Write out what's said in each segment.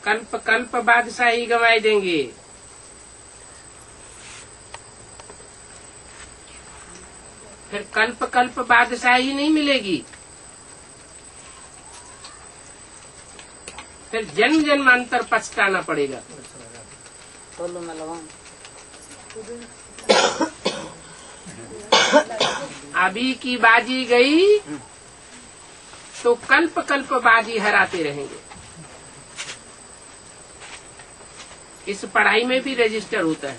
कल्प कल्प बादशाही गंवाई देंगे। फिर कल्प कल्प बादशाही नहीं मिलेगी, फिर जन्म जन्मांतर पछताना पड़ेगा। अभी की बाजी गई तो कल्प कल्प बाजी हराते रहेंगे। इस पढ़ाई में भी रजिस्टर होता है,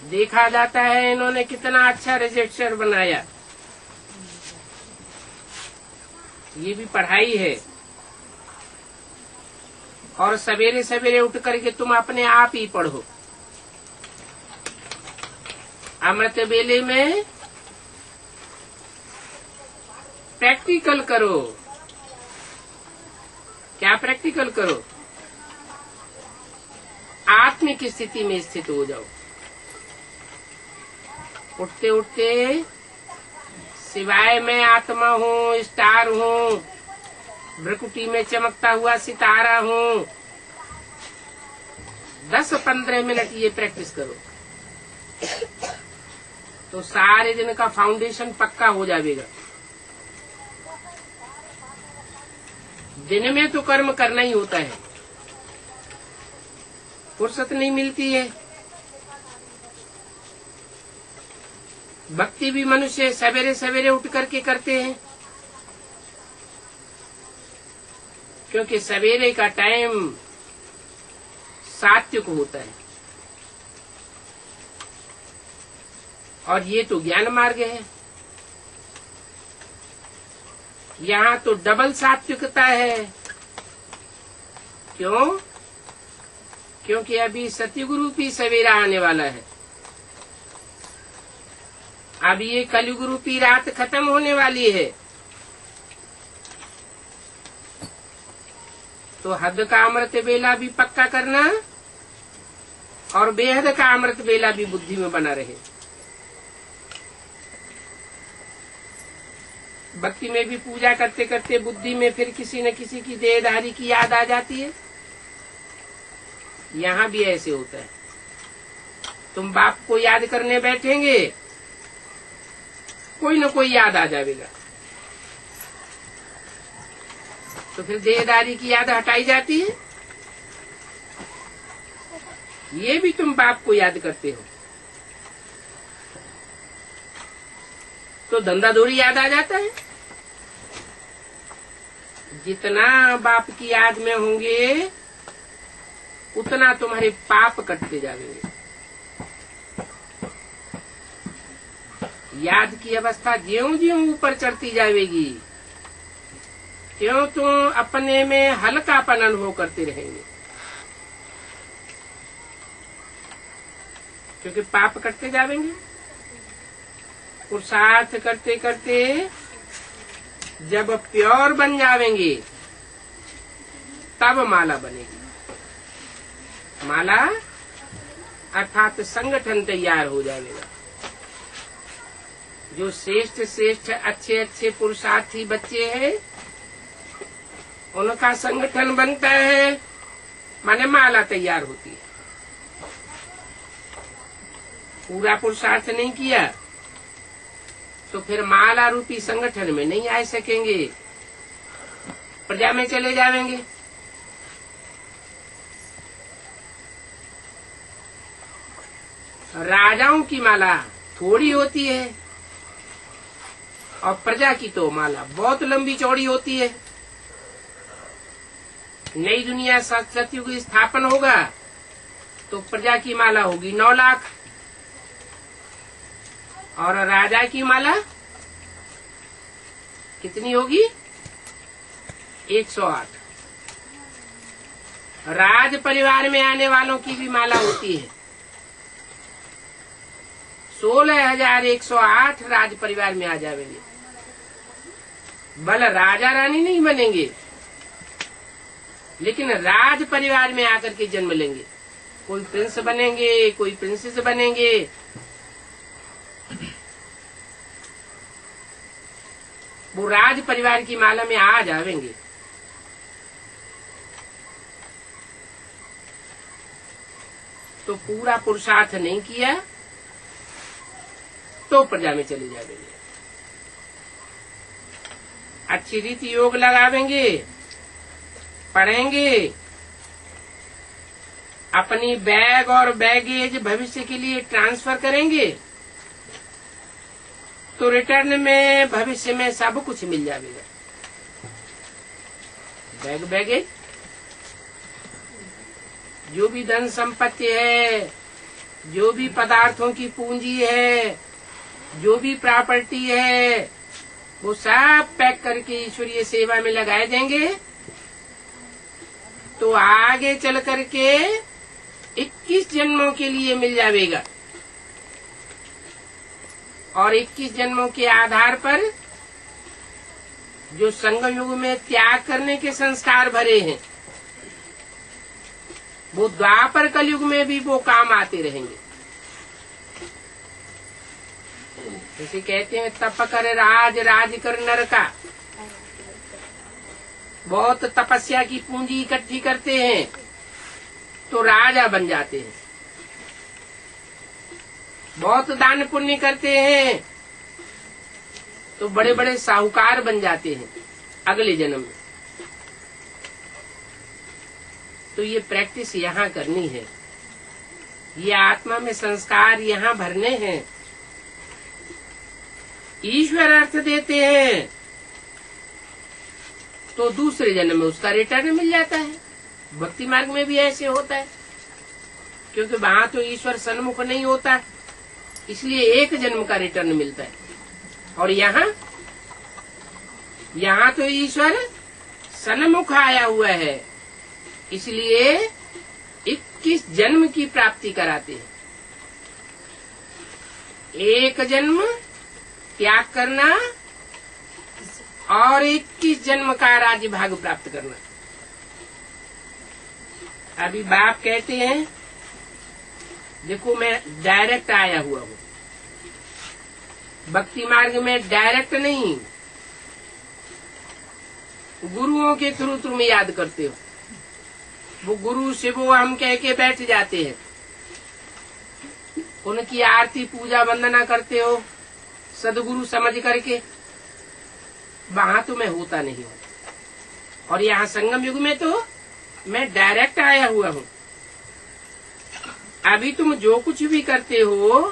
देखा जाता है इन्होंने कितना अच्छा रजिस्टर बनाया। ये भी पढ़ाई है। और सवेरे सवेरे उठ करके तुम अपने आप ही पढ़ो। अमृत वेले में प्रैक्टिकल करो। क्या प्रैक्टिकल करो? आत्मिक स्थिति में स्थित हो जाओ। उठते उठते सिवाय मैं आत्मा हूँ, स्टार हूँ, भ्रकुटी में चमकता हुआ सितारा हूँ, 10-15 मिनट ये प्रैक्टिस करो तो सारे दिन का फाउंडेशन पक्का हो जाएगा। दिन में तो कर्म करना ही होता है, फुर्सत नहीं मिलती है। भक्ति भी मनुष्य सवेरे सवेरे उठ करके करते हैं, क्योंकि सवेरे का टाइम सात्विक होता है और ये तो ज्ञान मार्ग है। यहाँ तो डबल सात्विकता है। क्यों? क्योंकि अभी सतयुग रूपी सवेरा आने वाला है। अब ये कलयुग रूपी रात खत्म होने वाली है, तो हद का अमृत बेला भी पक्का करना और बेहद का अमृत बेला भी बुद्धि में बना रहे। भक्ति में भी पूजा करते करते बुद्धि में फिर किसी न किसी की देहधारी की याद आ जाती है। यहाँ भी ऐसे होता है। तुम बाप को याद करने बैठेंगे, कोई न कोई याद आ जाएगा, तो फिर देहदारी की याद हटाई जाती है। ये भी तुम बाप को याद करते हो तो धंधाधोरी याद आ जाता है। जितना बाप की याद में होंगे उतना तुम्हारे पाप कटते जाएंगे। याद की अवस्था ज्यों ज्यों ऊपर चढ़ती जाएगी त्यों तुम अपने में हल्कापन अनुभव करते रहेंगे, क्योंकि पाप कटते जाएंगे। पुरुषार्थ करते करते जब प्योर बन जाएंगे तब माला बनेगी। माला अर्थात संगठन तैयार हो जाएगा। जो श्रेष्ठ श्रेष्ठ अच्छे अच्छे पुरुषार्थी बच्चे हैं उनका संगठन बनता है, माने माला तैयार होती है। पूरा पुरुषार्थ नहीं किया तो फिर माला रूपी संगठन में नहीं आ सकेंगे, प्रजा में चले जाएंगे। राजाओं की माला थोड़ी होती है और प्रजा की तो माला बहुत लंबी चौड़ी होती है। नई दुनिया सतयुग स्थापन होगा तो प्रजा की माला होगी 9 लाख और राजा की माला कितनी होगी? 108। राज परिवार में आने वालों की भी माला होती है 16,108 राज परिवार में आ जाएंगे। भल राजा रानी नहीं बनेंगे लेकिन राज परिवार में आकर के जन्म लेंगे। कोई प्रिंस बनेंगे, कोई प्रिंसेस बनेंगे। वो राज परिवार की माला में आ जाएंगे। तो पूरा पुरुषार्थ नहीं किया तो प्रजा में चले जाएंगे। अच्छी रीति योग लगावेंगे, पढ़ेंगे, अपनी बैग और बैगेज भविष्य के लिए ट्रांसफर करेंगे तो रिटर्न में भविष्य में सब कुछ मिल जाएगा। बैगेज जो भी धन संपत्ति है, जो भी पदार्थों की पूंजी है, जो भी प्रॉपर्टी है, वो सब पैक करके ईश्वरीय सेवा में लगाए देंगे तो आगे चल करके 21 जन्मों के लिए मिल जाएगा। और 21 जन्मों के आधार पर जो संगम युग में त्याग करने के संस्कार भरे हैं वो द्वापर कलयुग में भी वो काम आते रहेंगे। जैसे कहते हैं तप कर राज, राज कर नर का। बहुत तपस्या की पूंजी इकट्ठी करते हैं तो राजा बन जाते हैं। बहुत दान पुण्य करते हैं तो बड़े बड़े साहूकार बन जाते हैं अगले जन्म में। तो ये प्रैक्टिस यहाँ करनी है, ये आत्मा में संस्कार यहाँ भरने हैं। ईश्वर अर्थ देते हैं तो दूसरे जन्म में उसका रिटर्न मिल जाता है। भक्ति मार्ग में भी ऐसे होता है, क्योंकि वहां तो ईश्वर सन्मुख नहीं होता, इसलिए एक जन्म का रिटर्न मिलता है। और यहाँ तो ईश्वर सन्मुख आया हुआ है, इसलिए 21 जन्म की प्राप्ति कराते हैं। एक जन्म त्याग करना और 21 जन्म का राज्य भाग प्राप्त करना। अभी बाप कहते हैं देखो मैं डायरेक्ट आया हुआ हूँ, भक्ति मार्ग में डायरेक्ट नहीं, गुरुओं के थ्रू तुम याद करते हो। वो गुरु शिव हम कह के बैठ जाते हैं, उनकी आरती पूजा वंदना करते हो सदगुरु समझ करके। वहां तो मैं होता नहीं हूँ, और यहाँ संगम युग में तो मैं डायरेक्ट आया हुआ हूँ। अभी तुम जो कुछ भी करते हो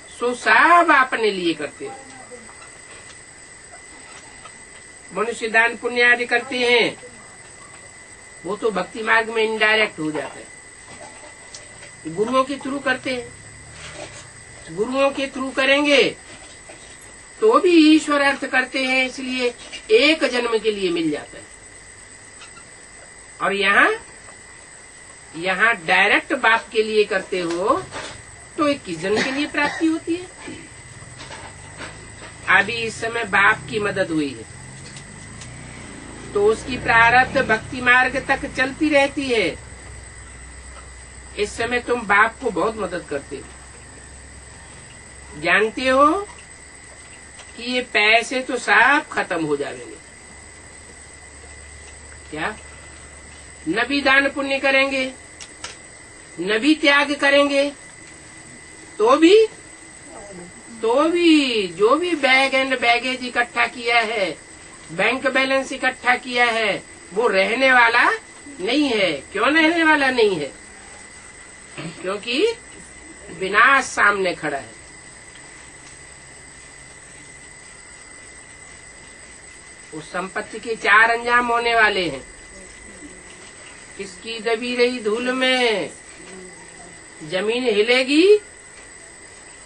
सो सब अपने लिए करते हो। मनुष्य दान पुण्य आदि करते हैं, वो तो भक्ति मार्ग में इनडायरेक्ट हो जाता है। गुरुओं के थ्रू करते हैं, गुरुओं के थ्रू करेंगे तो भी ईश्वर अर्थ करते हैं, इसलिए एक जन्म के लिए मिल जाता है। और यहाँ डायरेक्ट बाप के लिए करते हो तो 21 जन्म के लिए प्राप्ति होती है। अभी इस समय बाप की मदद हुई है तो उसकी प्रारब्ध भक्ति मार्ग तक चलती रहती है। इस समय तुम बाप को बहुत मदद करते हो। जानते हो कि ये पैसे तो सब खत्म हो जाएंगे, क्या न भी दान पुण्य करेंगे न भी त्याग करेंगे तो भी जो भी बैग एंड बैगेज इकट्ठा किया है, बैंक बैलेंस इकट्ठा किया है, वो रहने वाला नहीं है। क्यों रहने वाला नहीं है? क्योंकि विनाश सामने खड़ा है। उस संपत्ति के 4 अंजाम होने वाले हैं। किसकी दबी रही धूल में जमीन हिलेगी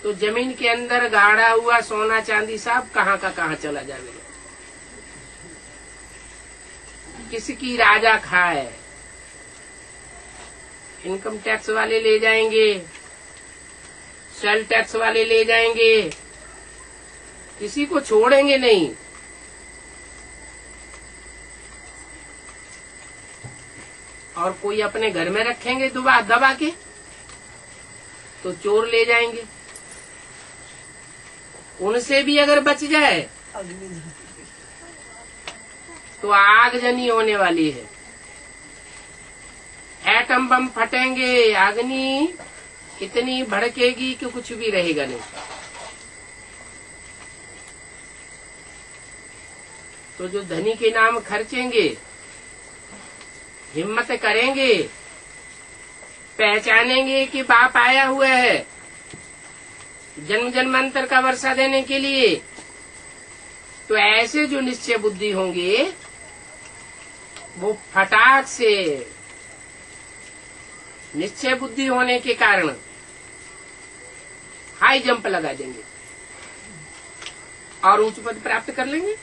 तो जमीन के अंदर गाड़ा हुआ सोना चांदी सब कहाँ का कहाँ चला जाएगा। किसकी राजा खाए, इनकम टैक्स वाले ले जाएंगे, सेल टैक्स वाले ले जाएंगे, किसी को छोड़ेंगे नहीं। और कोई अपने घर में रखेंगे दबा के तो चोर ले जाएंगे। उनसे भी अगर बच जाए तो आगजनी होने वाली है। एटम बम फटेंगे, अग्नि इतनी भड़केगी कि कुछ भी रहेगा नहीं। तो जो धनी के नाम खर्चेंगे, हिम्मत करेंगे, पहचानेंगे कि बाप आया हुआ है जन्म जन्मांतर का वर्षा देने के लिए, तो ऐसे जो निश्चय बुद्धि होंगे वो फटाक से निश्चय बुद्धि होने के कारण हाई जंप लगा देंगे और उच्च पद प्राप्त कर लेंगे।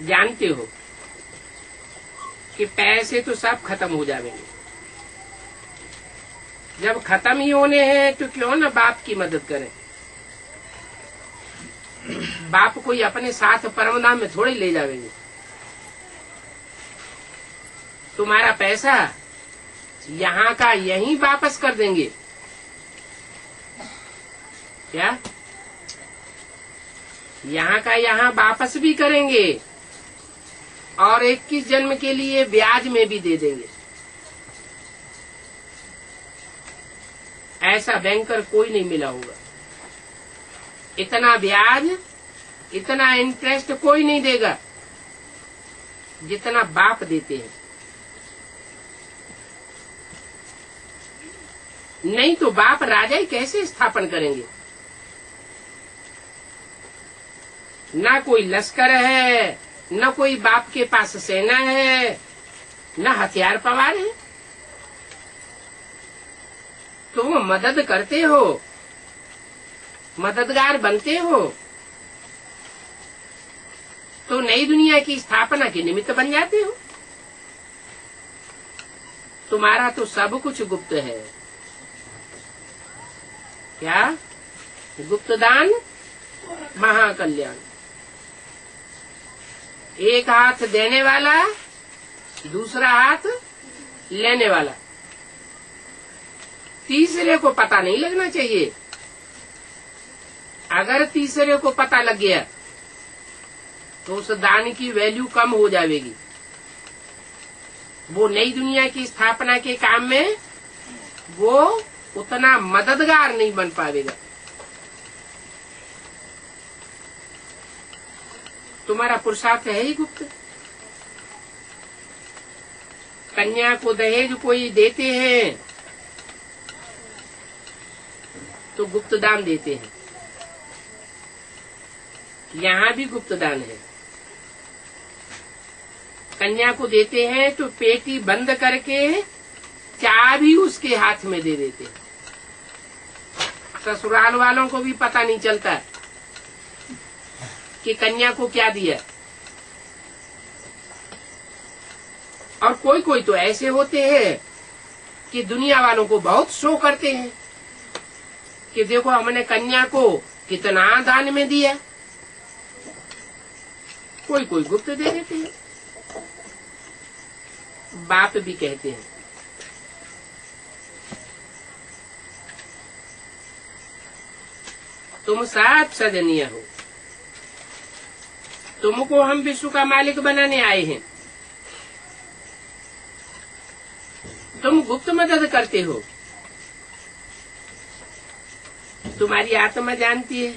जानते हो कि पैसे तो सब खत्म हो जाएंगे। जब खत्म ही होने हैं तो क्यों ना बाप की मदद करें। बाप कोई अपने साथ परमधाम में थोड़े ले जाएंगे। तुम्हारा पैसा यहाँ का यहीं वापस कर देंगे क्या? यहाँ का यहाँ वापस भी करेंगे और 21 जन्म के लिए ब्याज में भी दे देंगे। ऐसा बैंकर कोई नहीं मिला होगा। इतना ब्याज, इतना इंटरेस्ट कोई नहीं देगा जितना बाप देते हैं। नहीं तो बाप राजा ही कैसे स्थापन करेंगे? ना कोई लश्कर है, न कोई बाप के पास सेना है, न हथियार पवार है। तुम मदद करते हो, मददगार बनते हो, तो नई दुनिया की स्थापना के निमित्त बन जाते हो। तुम्हारा तो सब कुछ गुप्त है। क्या? गुप्त दान महाकल्याण। एक हाथ देने वाला, दूसरा हाथ लेने वाला। तीसरे को पता नहीं लगना चाहिए। अगर तीसरे को पता लग गया तो उस दान की वैल्यू कम हो जाएगी। वो नई दुनिया की स्थापना के काम में वो उतना मददगार नहीं बन पाएगा। तुम्हारा पुरुषार्थ है ही गुप्त। कन्या को दहेज कोई देते हैं तो गुप्त दान देते हैं। यहाँ भी गुप्त दान है। कन्या को देते हैं तो पेटी बंद करके चाबी उसके हाथ में दे देते हैं। ससुराल वालों को भी पता नहीं चलता कि कन्या को क्या दिया। और कोई कोई तो ऐसे होते हैं कि दुनिया वालों को बहुत शो करते हैं कि देखो हमने कन्या को कितना दान में दिया। कोई कोई गुप्त दे देते हैं। बाप भी कहते हैं तुम सब सजनीय हो, तुमको हम विश्व का मालिक बनाने आए हैं। तुम गुप्त मदद करते हो। तुम्हारी आत्मा जानती है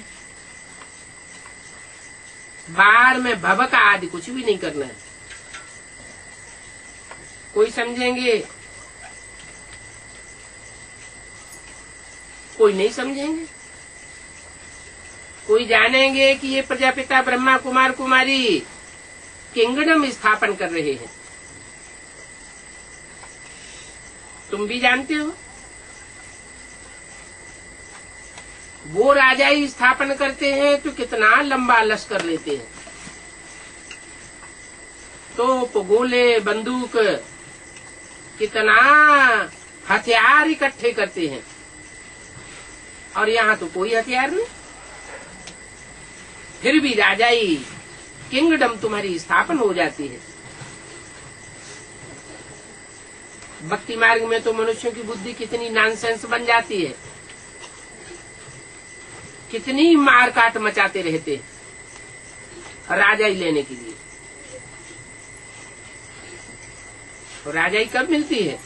बाहर में भवका आदि कुछ भी नहीं करना है। कोई समझेंगे, कोई नहीं समझेंगे। कोई जानेंगे कि ये प्रजापिता ब्रह्मा कुमार कुमारी किंगडम स्थापन कर रहे हैं। तुम भी जानते हो वो राजा ही स्थापन करते हैं तो कितना लंबा लश्कर लेते हैं। तोप, गोले, बंदूक, कितना हथियार इकट्ठे करते हैं। और यहाँ तो कोई हथियार नहीं। फिर भी राजाई किंगडम तुम्हारी स्थापन हो जाती है। भक्ति मार्ग में तो मनुष्यों की बुद्धि कितनी नॉनसेंस बन जाती है, कितनी मार काट मचाते रहते हैं राजाई लेने के लिए। राजाई कब मिलती है?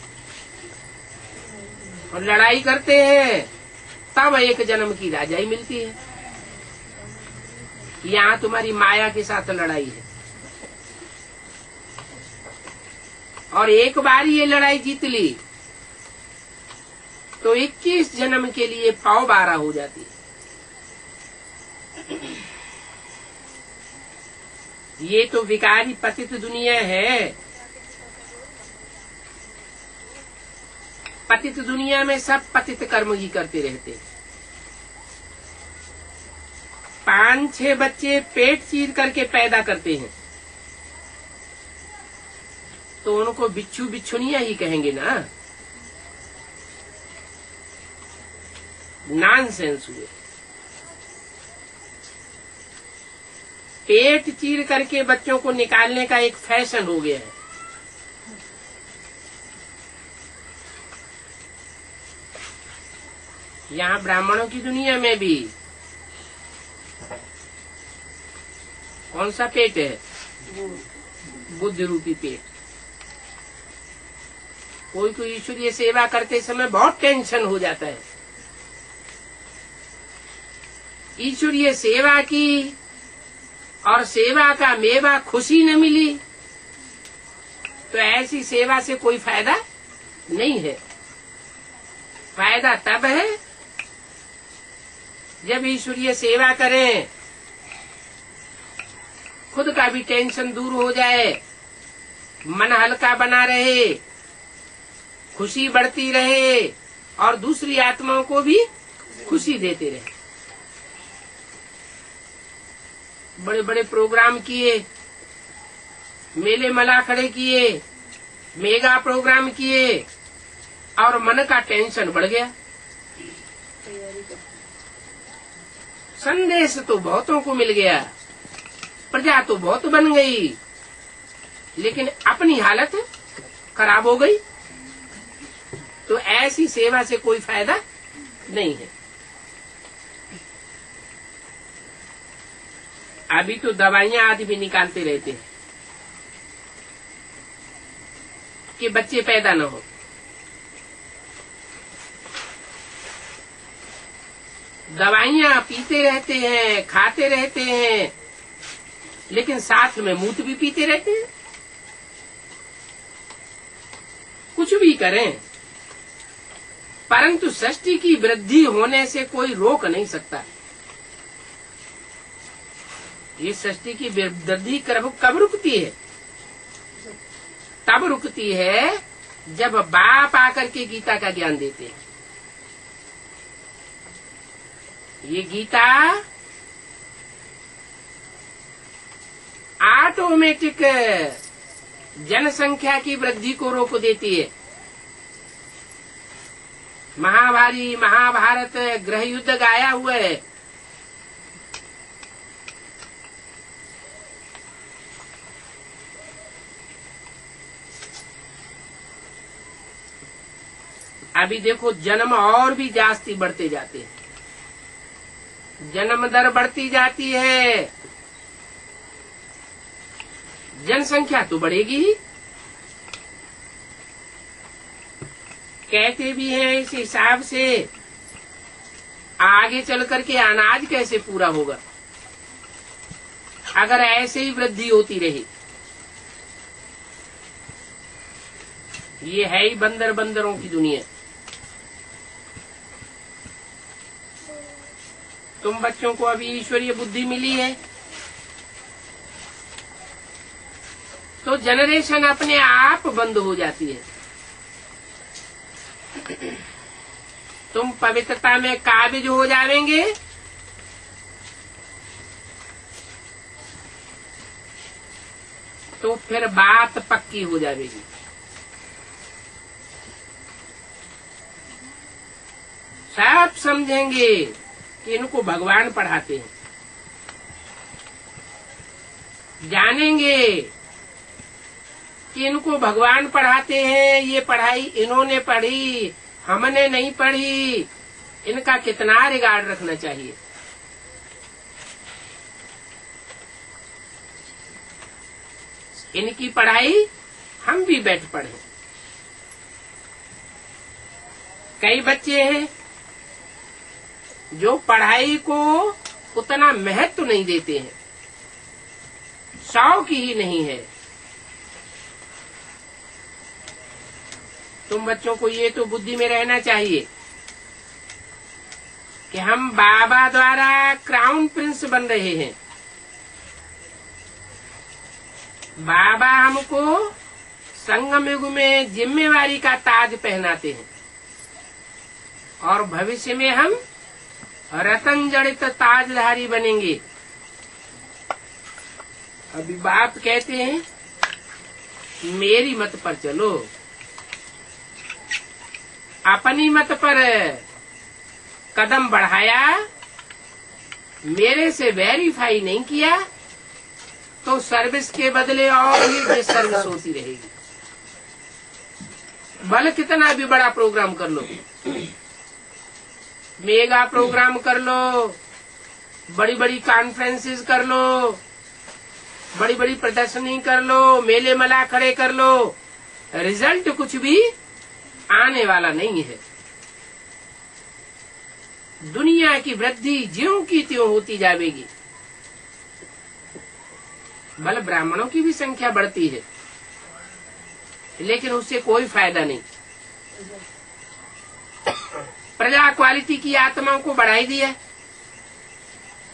और लड़ाई करते हैं, तब एक जन्म की राजाई मिलती है। यहाँ तुम्हारी माया के साथ लड़ाई है, और एक बार ये लड़ाई जीत ली तो 21 जन्म के लिए पाव 12 हो जाती है। ये तो विकारी पतित दुनिया है। पतित दुनिया में सब पतित कर्म ही करते रहते हैं। 5-6 बच्चे पेट चीर करके पैदा करते हैं तो उनको बिच्छू बिच्छुनिया ही कहेंगे ना। नॉनसेंस हुए। पेट चीर करके बच्चों को निकालने का एक फैशन हो गया है। यहाँ ब्राह्मणों की दुनिया में भी कौन सा पेट है? बुद्धि रूपी पेट। कोई कोई ईश्वरीय सेवा करते समय बहुत टेंशन हो जाता है। ईश्वरीय सेवा की और सेवा का मेवा खुशी न मिली तो ऐसी सेवा से कोई फायदा नहीं है। फायदा तब है जब ईश्वरीय सेवा करें, खुद का भी टेंशन दूर हो जाए, मन हल्का बना रहे, खुशी बढ़ती रहे और दूसरी आत्माओं को भी खुशी देते रहे। बड़े बड़े प्रोग्राम किए, मेले मला खड़े किए, मेगा प्रोग्राम किए और मन का टेंशन बढ़ गया। संदेश तो बहुतों को मिल गया, प्रजा तो बहुत बन गई, लेकिन अपनी हालत खराब हो गई। तो ऐसी सेवा से कोई फायदा नहीं है। अभी तो दवाइयां आदि भी निकालते रहते हैं कि बच्चे पैदा न हो। दवाइयां पीते रहते हैं, खाते रहते हैं, लेकिन साथ में मूत भी पीते रहते हैं। कुछ भी करें, परंतु सृष्टि की वृद्धि होने से कोई रोक नहीं सकता। ये सृष्टि की वृद्धि कब रुकती है? तब रुकती है जब बाप आकर के गीता का ज्ञान देते हैं। ये गीता ऑटोमेटिक जनसंख्या की वृद्धि को रोक देती है। महाभारत गृह युद्ध गाया हुआ है। अभी देखो जन्म और भी जास्ती बढ़ते जाते हैं, जन्म दर बढ़ती जाती है, जनसंख्या तो बढ़ेगी ही। कहते भी हैं इस हिसाब से आगे चल करके अनाज कैसे पूरा होगा अगर ऐसे ही वृद्धि होती रही। ये है ही बंदरों की दुनिया। तुम बच्चों को अभी ईश्वरीय बुद्धि मिली है तो जनरेशन अपने आप बंद हो जाती है। तुम पवित्रता में काबिज हो जाएंगे तो फिर बात पक्की हो जाएगी। सब समझेंगे कि इनको भगवान पढ़ाते हैं, जानेंगे कि इनको भगवान पढ़ाते हैं। ये पढ़ाई इन्होंने पढ़ी, हमने नहीं पढ़ी, इनका कितना रिगार्ड रखना चाहिए। इनकी पढ़ाई हम भी बैठ पढ़े। कई बच्चे हैं जो पढ़ाई को उतना महत्व नहीं देते हैं, शौक ही नहीं है। तुम बच्चों को ये तो बुद्धि में रहना चाहिए कि हम बाबा द्वारा क्राउन प्रिंस बन रहे हैं। बाबा हमको संगम युग में जिम्मेवारी का ताज पहनाते हैं और भविष्य में हम रतन जड़ित ताजधारी बनेंगे। अभी बाप कहते हैं मेरी मत पर चलो, अपनी मत पर कदम बढ़ाया, मेरे से वेरीफाई नहीं किया तो सर्विस के बदले और ही डिसर्विस होती रहेगी। भले कितना भी बड़ा प्रोग्राम कर लो, मेगा प्रोग्राम कर लो, बड़ी बड़ी कॉन्फ्रेंसेस कर लो, बड़ी बड़ी प्रदर्शनी कर लो, मेले मला खड़े कर लो, रिजल्ट कुछ भी आने वाला नहीं है। दुनिया की वृद्धि ज्यों की त्यों होती जाएगी। भले ब्राह्मणों की भी संख्या बढ़ती है, लेकिन उससे कोई फायदा नहीं। प्रजा क्वालिटी की आत्माओं को बढ़ाई दिया,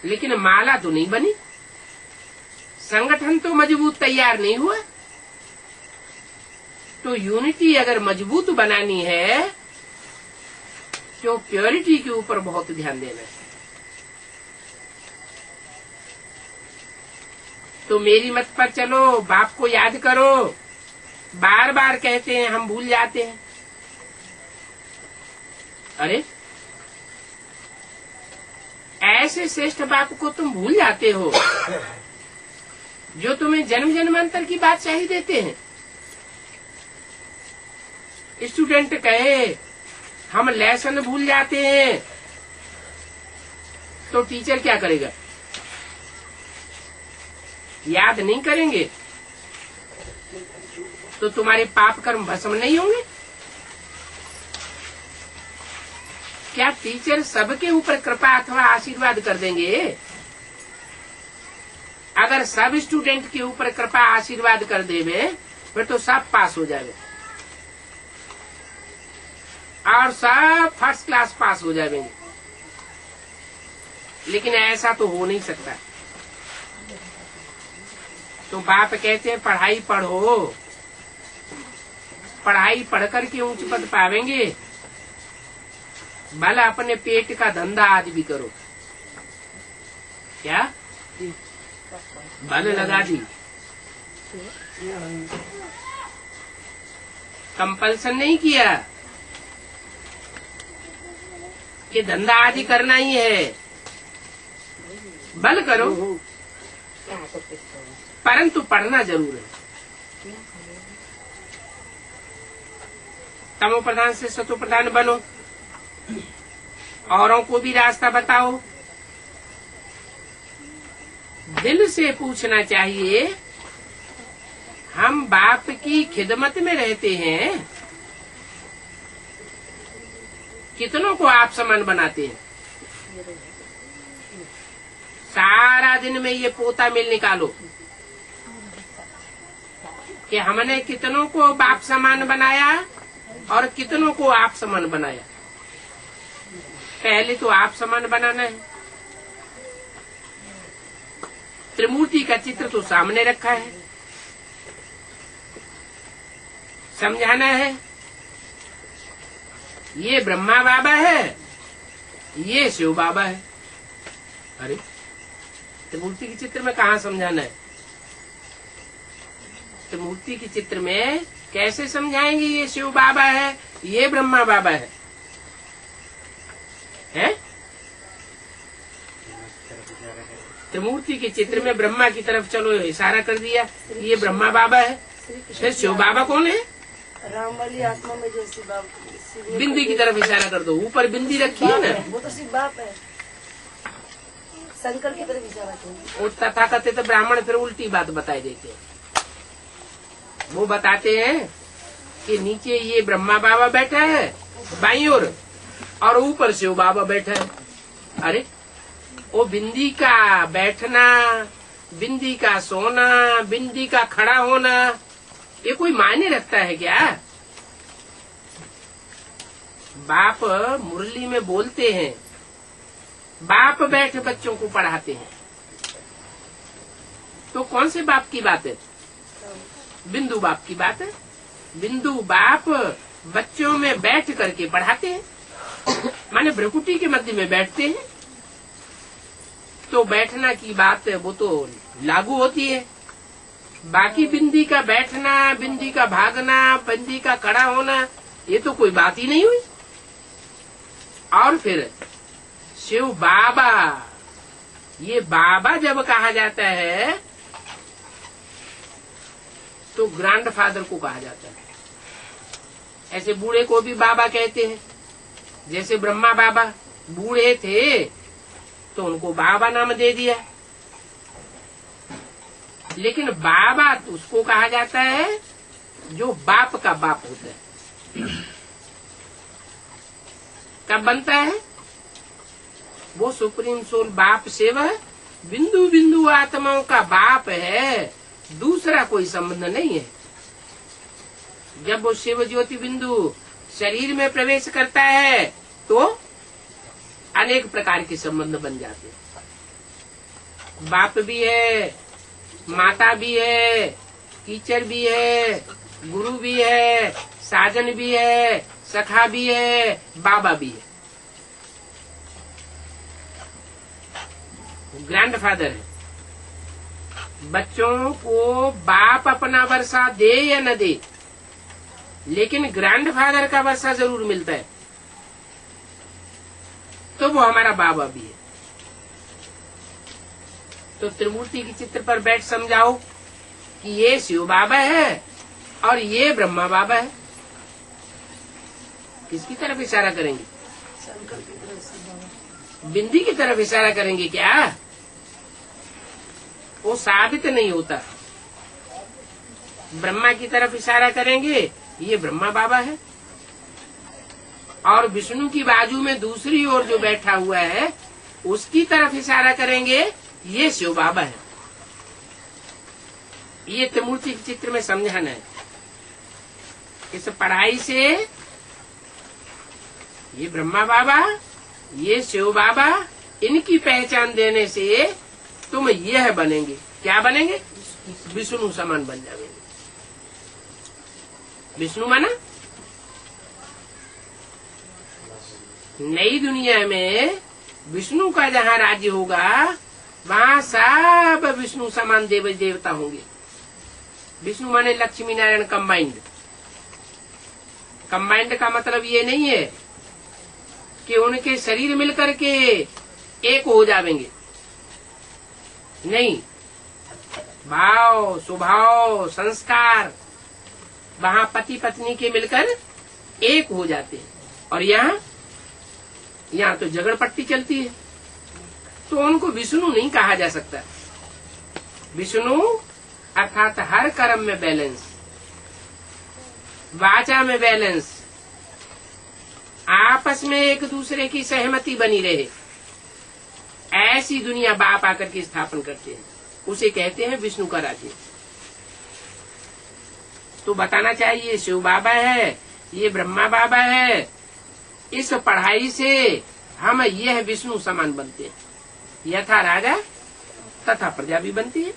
लेकिन माला तो नहीं बनी, संगठन तो मजबूत तैयार नहीं हुआ। तो यूनिटी अगर मजबूत बनानी है तो प्योरिटी के ऊपर बहुत ध्यान देना है। तो मेरी मत पर चलो, बाप को याद करो। बार बार कहते हैं, हम भूल जाते हैं। अरे ऐसे श्रेष्ठ बाप को तुम भूल जाते हो जो तुम्हें जन्म जन्मांतर की बादशाही देते हैं। स्टूडेंट कहे हम लेसन भूल जाते हैं, तो टीचर क्या करेगा? याद नहीं करेंगे तो तुम्हारे पाप कर्म भस्म नहीं होंगे? क्या टीचर सबके ऊपर कृपा अथवा आशीर्वाद कर देंगे? अगर सब स्टूडेंट के ऊपर कृपा आशीर्वाद कर देवे फिर तो सब पास हो जावे और सब फर्स्ट क्लास पास हो जाएंगे। लेकिन ऐसा तो हो नहीं सकता। तो बाप कहते हैं पढ़ाई पढ़ो, पढ़ाई पढ़कर के ऊंच पद पावेंगे। भला अपने पेट का धंधा आज भी करो। क्या बल लगा दी, कंपल्सन नहीं किया कि धंधा आज ही करना ही है। बल करो, परंतु पढ़ना जरूर है। तमो प्रधान से सतो प्रधान बनो, औरों को भी रास्ता बताओ। दिल से पूछना चाहिए, हम बाप की खिदमत में रहते हैं, कितनों को आप समान बनाते हैं? सारा दिन में ये पोता मिल निकालो कि हमने कितनों को बाप समान बनाया और कितनों को आप समान बनाया। पहले तो आप समान बनाना है। त्रिमूर्ति का चित्र तो सामने रखा है, समझाना है ये ब्रह्मा बाबा है, ये शिव बाबा है। अरे त्रिमूर्ति के चित्र में कहाँ समझाना है? त्रिमूर्ति के चित्र में कैसे समझाएंगे ये शिव बाबा है, ये ब्रह्मा बाबा है? त्रिमूर्ति के चित्र में ब्रह्मा की तरफ चलो इशारा कर दिया, ये ब्रह्मा बाबा है। फिर शिव बाबा कौन है? राम वाली आत्मा में जैसी बाप, बिंदी की तरफ इशारा कर दो, ऊपर बिंदी रखी है ना, वो तो शिव बाप है। शंकर की तरफ इशारा करो। और तथाकथित ब्राह्मण फिर उल्टी बात बताए देते हैं। वो बताते हैं कि नीचे ये ब्रह्मा बाबा बैठा है बाईं ओर, और ऊपर शिव बाबा बैठा है। अरे वो बिंदी का बैठना, बिंदी का सोना, बिंदी का खड़ा होना, ये कोई मायने रखता है क्या? बाप मुरली में बोलते हैं, बाप बैठ बच्चों को पढ़ाते हैं, तो कौन से बाप की बात है? बिंदु बाप की बात है। बिंदु बाप बच्चों में बैठ करके पढ़ाते हैं, माने भ्रकुटी के मध्य में बैठते हैं, तो बैठना की बात है वो तो लागू होती है। बाकी बिंदी का बैठना, बिंदी का भागना, बिंदी का खड़ा होना, ये तो कोई बात ही नहीं हुई। और फिर शिव बाबा, ये बाबा जब कहा जाता है तो ग्रैंडफादर को कहा जाता है। ऐसे बूढ़े को भी बाबा कहते हैं। जैसे ब्रह्मा बाबा बूढ़े थे तो उनको बाबा नाम दे दिया, लेकिन बाबा तो उसको कहा जाता है जो बाप का बाप होता है। कब बनता है? वो सुप्रीम सोल बाप से वह बिंदु बिंदु आत्माओं का बाप है, दूसरा कोई संबंध नहीं है। जब वो शिव ज्योति बिंदु शरीर में प्रवेश करता है तो अनेक प्रकार के संबंध बन जाते हैं। बाप भी है, माता भी है, टीचर भी है, गुरु भी है, साजन भी है, सखा भी है, बाबा भी है, ग्रैंडफादर है। बच्चों को बाप अपना वर्षा दे या न दे, लेकिन ग्रैंडफादर का वर्षा जरूर मिलता है, तो वो हमारा बाबा भी है। तो त्रिमूर्ति के चित्र पर बैठ समझाओ कि ये शिव बाबा है और ये ब्रह्मा बाबा है। किसकी तरफ इशारा करेंगे? शंकर की तरफ से बाबा। बिंदी की तरफ इशारा करेंगे क्या? वो साबित नहीं होता। ब्रह्मा की तरफ इशारा करेंगे, ये ब्रह्मा बाबा है, और विष्णु की बाजू में दूसरी ओर जो बैठा हुआ है उसकी तरफ इशारा करेंगे, ये शिव बाबा है। ये त्रिमूर्ति के चित्र में समझाना है। इस पढ़ाई से ये ब्रह्मा बाबा, ये शिव बाबा, इनकी पहचान देने से तुम यह बनेंगे। क्या बनेंगे? विष्णु समान बन जाएंगे। विष्णु माना नई दुनिया में विष्णु का जहाँ राज्य होगा वहाँ सब विष्णु समान देव देवता होंगे। विष्णु माने लक्ष्मी नारायण कंबाइंड। कंबाइंड का मतलब ये नहीं है कि उनके शरीर मिलकर के एक हो जाएंगे, नहीं। भाव, स्वभाव, संस्कार वहाँ पति पत्नी के मिलकर एक हो जाते हैं, और यहाँ तो झगड़पट्टी चलती है, तो उनको विष्णु नहीं कहा जा सकता। विष्णु अर्थात हर कर्म में बैलेंस, वाचा में बैलेंस, आपस में एक दूसरे की सहमति बनी रहे, ऐसी दुनिया बाप आकर के स्थापन करते हैं, उसे कहते हैं विष्णु का राज्य। तो बताना चाहिए शिव बाबा है, ये ब्रह्मा बाबा है। इस पढ़ाई से हम यह विष्णु समान बनते हैं, यथा राजा तथा प्रजा भी बनती है।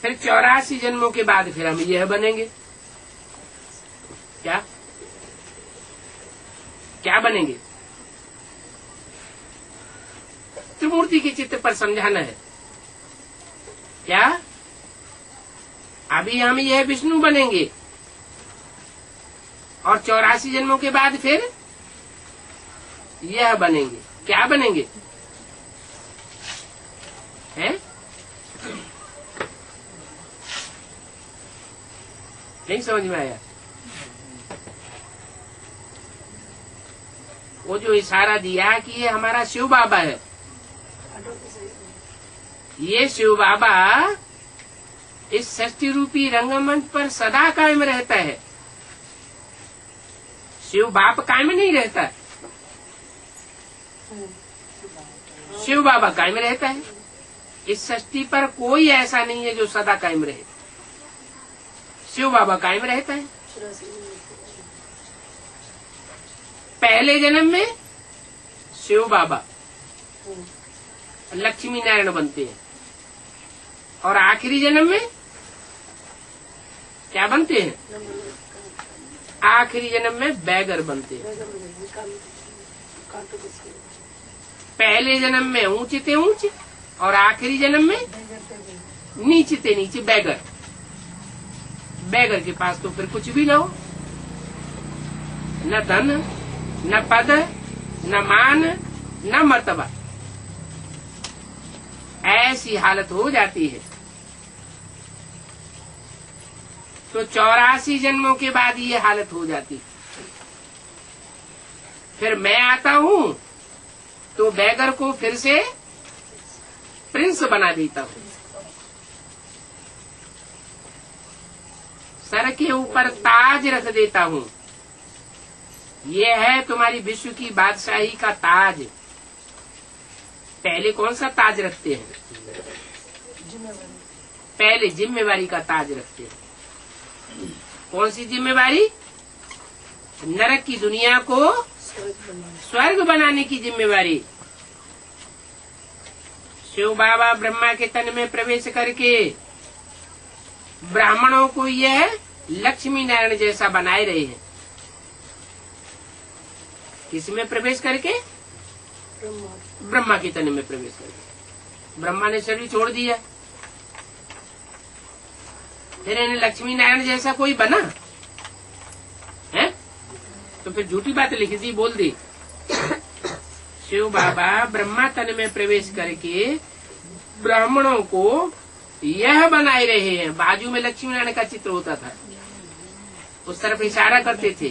फिर 84 जन्मों के बाद फिर हम यह बनेंगे। क्या क्या बनेंगे? त्रिमूर्ति के चित्र पर समझाना है। क्या अभी हम यह विष्णु बनेंगे और 84 जन्मों के बाद फिर यह बनेंगे। क्या बनेंगे? हैं? नहीं समझ में आया? वो जो इशारा दिया कि ये हमारा शिव बाबा है, ये शिव बाबा इस षष्ठी रूपी रंगमंच पर सदा कायम रहता है। शिव बाप कायम नहीं रहता, शिव बाबा कायम रहता है। इस सृष्टि पर कोई ऐसा नहीं है जो सदा कायम रहे। शिव बाबा कायम रहता है। पहले जन्म में शिव बाबा लक्ष्मी नारायण बनते हैं और आखिरी जन्म में क्या बनते हैं? आखिरी जन्म में बैगर बनते हैं। पहले जन्म में ऊंचे थे ऊंचे और आखिरी जन्म में नीचे थे नीचे बैगर। बैगर के पास तो फिर कुछ भी ना हो, न धन, न पद, न मान, न मर्तबा। ऐसी हालत हो जाती है। तो 84 जन्मों के बाद ये हालत हो जाती। फिर मैं आता हूँ तो बैगर को फिर से प्रिंस बना देता हूँ। सर के ऊपर ताज रख देता हूँ। ये है तुम्हारी विश्व की बादशाही का ताज। पहले कौन सा ताज रखते हैं? पहले जिम्मेवारी का ताज रखते हैं। कौन सी जिम्मेवारी? नरक की दुनिया को स्वर्ग बनाने की जिम्मेवारी। शिव बाबा ब्रह्मा के तन में प्रवेश करके ब्राह्मणों को यह लक्ष्मी नारायण जैसा बनाए रहे हैं। किसमें प्रवेश करके? ब्रह्मा के तन में प्रवेश करके। ब्रह्मा ने शरीर छोड़ दिया, फिर इन्हें लक्ष्मी नारायण जैसा कोई बना है? तो फिर झूठी बात लिख दी, बोल दी। शिव बाबा ब्रह्मा तन में प्रवेश करके ब्राह्मणों को यह बनाए रहे हैं। बाजू में लक्ष्मी नारायण का चित्र होता था, उस तरफ इशारा करते थे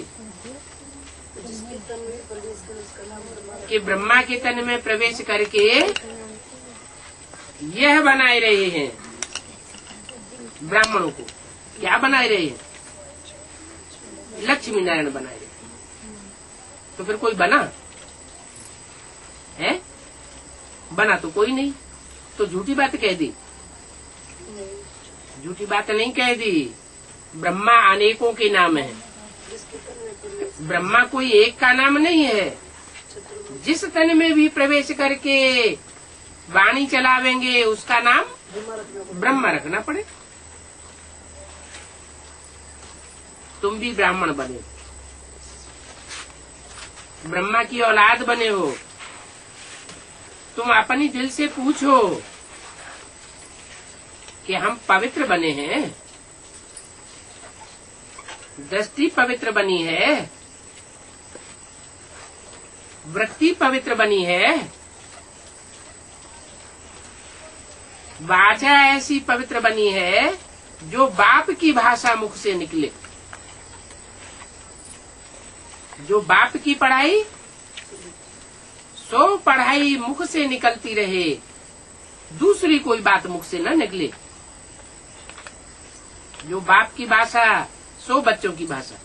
कि ब्रह्मा के तन में प्रवेश करके यह बनाए रहे हैं। ब्राह्मणों को क्या बनाए रहे हैं? लक्ष्मी नारायण बनाए रहे। तो फिर कोई बना है? बना तो कोई नहीं। तो झूठी बात कह दी। झूठी बात नहीं कह दी। ब्रह्मा अनेकों के नाम है। ब्रह्मा कोई एक का नाम नहीं है। जिस तन में भी प्रवेश करके वाणी चलावेंगे उसका नाम ब्रह्मा रखना पड़े। तुम भी ब्राह्मण बने, ब्रह्मा की औलाद बने हो। तुम अपनी दिल से पूछो कि हम पवित्र बने हैं, दृष्टि पवित्र बनी है, वृत्ति पवित्र बनी है, वाचा ऐसी पवित्र बनी है जो बाप की भाषा मुख से निकले। जो बाप की पढ़ाई सो पढ़ाई मुख से निकलती रहे, दूसरी कोई बात मुख से न निकले। जो बाप की भाषा सो बच्चों की भाषा।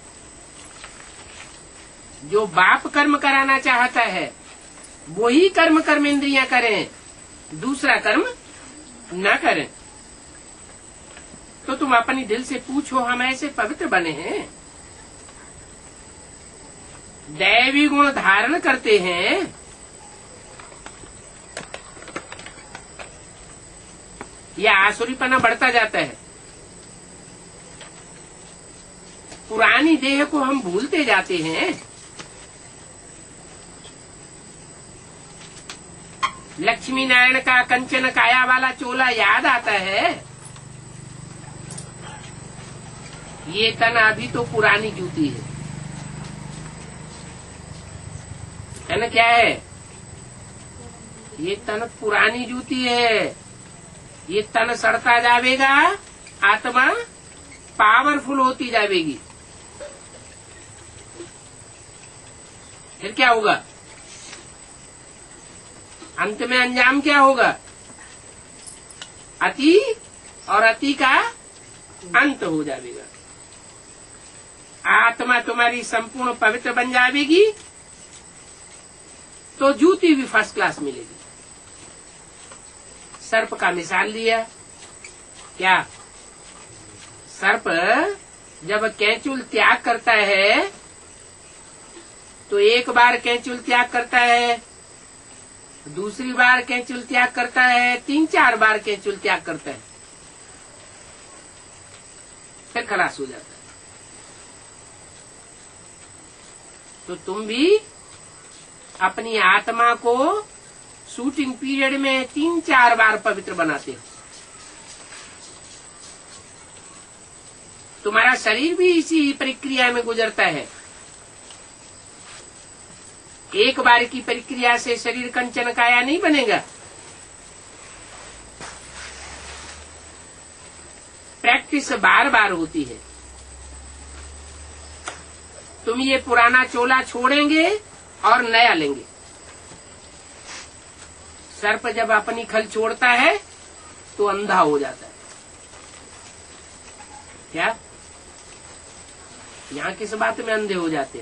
जो बाप कर्म कराना चाहता है वही कर्म कर्मेंद्रियां करें, दूसरा कर्म न करें। तो तुम अपनी दिल से पूछो, हम ऐसे पवित्र बने हैं, दैवी गुण धारण करते हैं, या आसुरीपना बढ़ता जाता है? पुरानी देह को हम भूलते जाते हैं। लक्ष्मी नारायण का कंचन काया वाला चोला याद आता है। ये तन अभी तो पुरानी जूती है ना? क्या है? ये तन पुरानी जूती है। ये तन सड़ता जाएगा, आत्मा पावरफुल होती जाएगी। फिर क्या होगा? अंत में अंजाम क्या होगा? अति और अति का अंत हो जाएगा। आत्मा तुम्हारी संपूर्ण पवित्र बन जाएगी तो जूती भी फर्स्ट क्लास मिलेगी। सर्प का मिसाल लिया, क्या सर्प जब कैंचुल त्याग करता है तो एक बार कैंचुल त्याग करता है, दूसरी बार कैंचुल त्याग करता है, 3-4 बार कैंचुल त्याग करता है, फिर खलास हो जाता है। तो तुम भी अपनी आत्मा को शूटिंग पीरियड में 3-4 बार पवित्र बनाते हो। तुम्हारा शरीर भी इसी प्रक्रिया में गुजरता है। एक बार की प्रक्रिया से शरीर कंचन काया नहीं बनेगा। प्रैक्टिस बार बार होती है। तुम ये पुराना चोला छोड़ेंगे और नया लेंगे। सर्प जब अपनी खल छोड़ता है तो अंधा हो जाता है। क्या यहाँ किस बात में अंधे हो जाते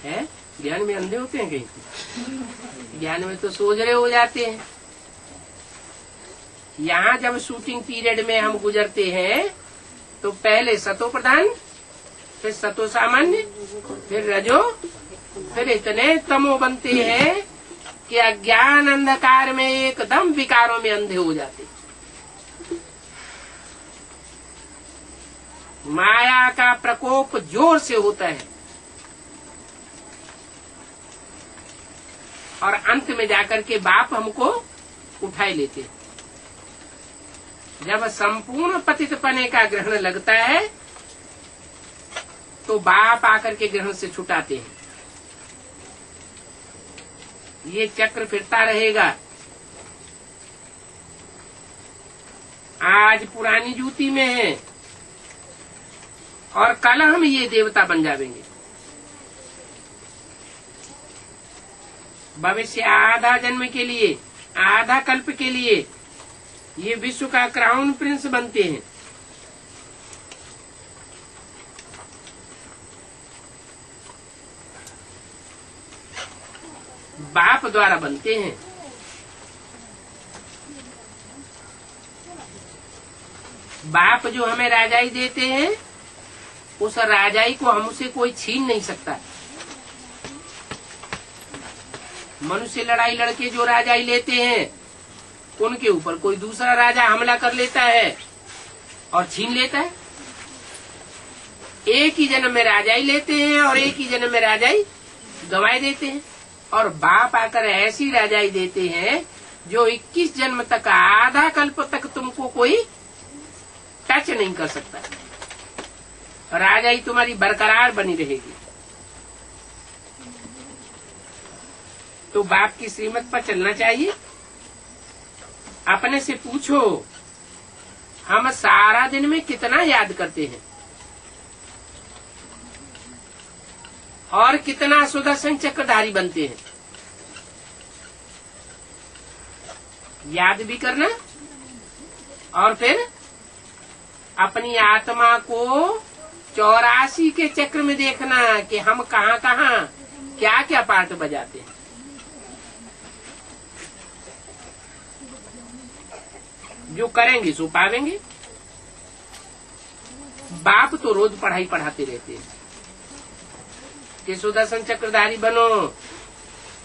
हैं? ज्ञान में अंधे होते हैं कहीं? ज्ञान में तो सोझरे हो जाते हैं। यहाँ जब शूटिंग पीरियड में हम गुजरते हैं तो पहले सतो प्रधान, फिर सतो सामान्य, फिर रजो, फिर इतने तमो बनते हैं कि अज्ञान अंधकार में एकदम विकारों में अंधे हो जाते हैं। माया का प्रकोप जोर से होता है और अंत में जाकर के बाप हमको उठाए लेते हैं। जब संपूर्ण पतित पने का ग्रहण लगता है तो बाप आकर के ग्रहण से छुटाते हैं। ये चक्र फिरता रहेगा। आज पुरानी जूती में है और कल हम ये देवता बन जाएंगे। भविष्य आधा जन्म के लिए, आधा कल्प के लिए ये विश्व का क्राउन प्रिंस बनते हैं। बाप द्वारा बनते हैं। बाप जो हमें राजाई देते हैं उस राजाई को हमसे कोई छीन नहीं सकता। मनुष्य लड़ाई लड़के जो राजाई लेते हैं उनके ऊपर कोई दूसरा राजा हमला कर लेता है और छीन लेता है। एक ही जन्म में राजाई लेते हैं और एक ही जन्म में राजाई गंवाए देते हैं। और बाप आकर ऐसी राजाई देते हैं जो 21 जन्म तक, आधा कल्प तक तुमको कोई टच नहीं कर सकता। राजाई तुम्हारी बरकरार बनी रहेगी। तो बाप की श्रीमत पर चलना चाहिए। अपने से पूछो, हम सारा दिन में कितना याद करते हैं और कितना सुदर्शन चक्रधारी बनते हैं? याद भी करना और फिर अपनी आत्मा को 84 के चक्र में देखना कि हम कहाँ कहाँ क्या क्या पार्ट बजाते हैं। जो करेंगे सो पावेंगे। बाप तो रोज पढ़ाई पढ़ाते रहते हैं कि सुदर्शन चक्रधारी बनो,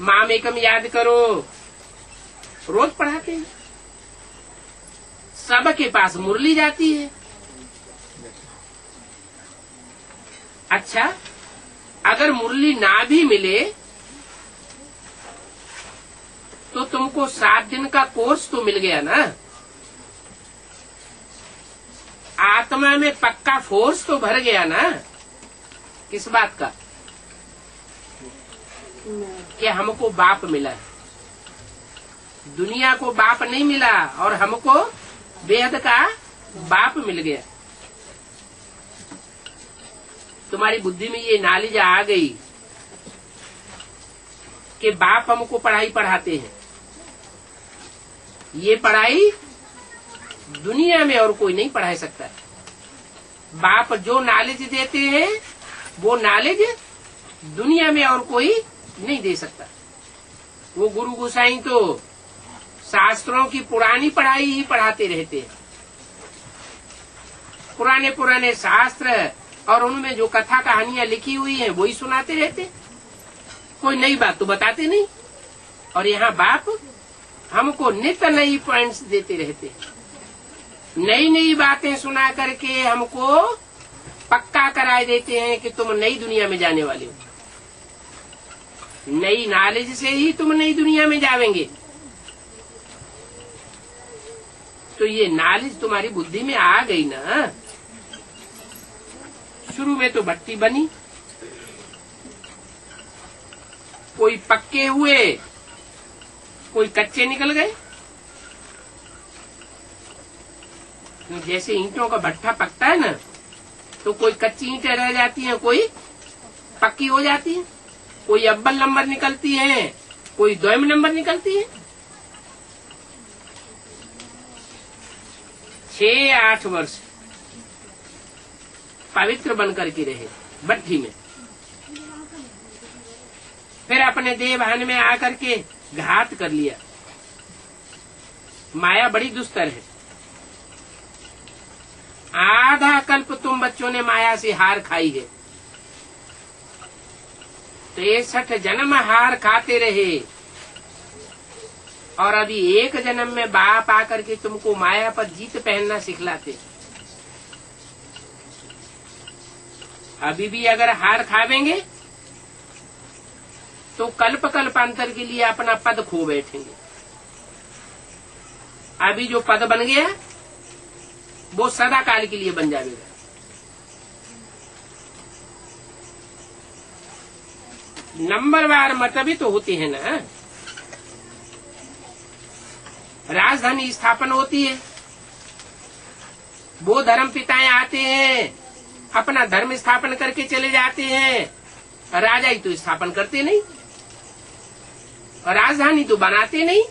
मामेकम याद करो, रोज पढ़ाते हैं। सबके पास मुरली जाती है। अच्छा, अगर मुरली ना भी मिले तो तुमको 7 दिन का कोर्स तो मिल गया ना। आत्मा में पक्का फोर्स तो भर गया ना। किस बात का? कि हमको बाप मिला है। दुनिया को बाप नहीं मिला और हमको बेहद का बाप मिल गया। तुम्हारी बुद्धि में ये नॉलेज आ गई कि बाप हमको पढ़ाई पढ़ाते हैं। ये पढ़ाई दुनिया में और कोई नहीं पढ़ा सकता। बाप जो नॉलेज देते हैं वो नॉलेज दुनिया में और कोई नहीं दे सकता। वो गुरु गोसाई तो शास्त्रों की पुरानी पढ़ाई ही पढ़ाते रहते हैं, पुराने पुराने शास्त्र और उनमें जो कथा कहानियां लिखी हुई हैं वही सुनाते रहते, कोई नई बात तो बताते नहीं। और यहाँ बाप हमको नित्य नई पॉइंट्स देते रहते, नई नई बातें सुना करके हमको पक्का कराए देते हैं कि तुम नई दुनिया में जाने वाले हो। नई नॉलेज से ही तुम नई दुनिया में जावेंगे। तो ये नॉलेज तुम्हारी बुद्धि में आ गई ना। शुरू में तो भट्टी बनी, कोई पक्के हुए, कोई कच्चे निकल गए। जैसे ईंटों का भट्ठा पकता है ना, तो कोई कच्ची ईंटें रह जाती हैं, कोई पक्की हो जाती है, कोई अव्वल नंबर निकलती है, कोई द्वयम नंबर निकलती है। 6-8 वर्ष पवित्र बन करके रहे भट्टी में, फिर अपने देवभान में आकर के घात कर लिया। माया बड़ी दुस्तर है। आधा कल्प तुम बच्चों ने माया से हार खाई है, 63 जन्म हार खाते रहे, और अभी एक जन्म में बाप आकर के तुमको माया पर जीत पहनना सिखलाते। अभी भी अगर हार खावेंगे तो कल्प कल्पांतर के लिए अपना पद खो बैठेंगे। अभी जो पद बन गया वो सदा काल के लिए बन जाएगा। नंबरवार मत भी तो होते हैं ना। राजधानी स्थापन होती है, वो धर्म पिताएं आते हैं, अपना धर्म स्थापन करके चले जाते हैं। राजा ही तो स्थापन करते नहीं, राजधानी तो बनाते नहीं,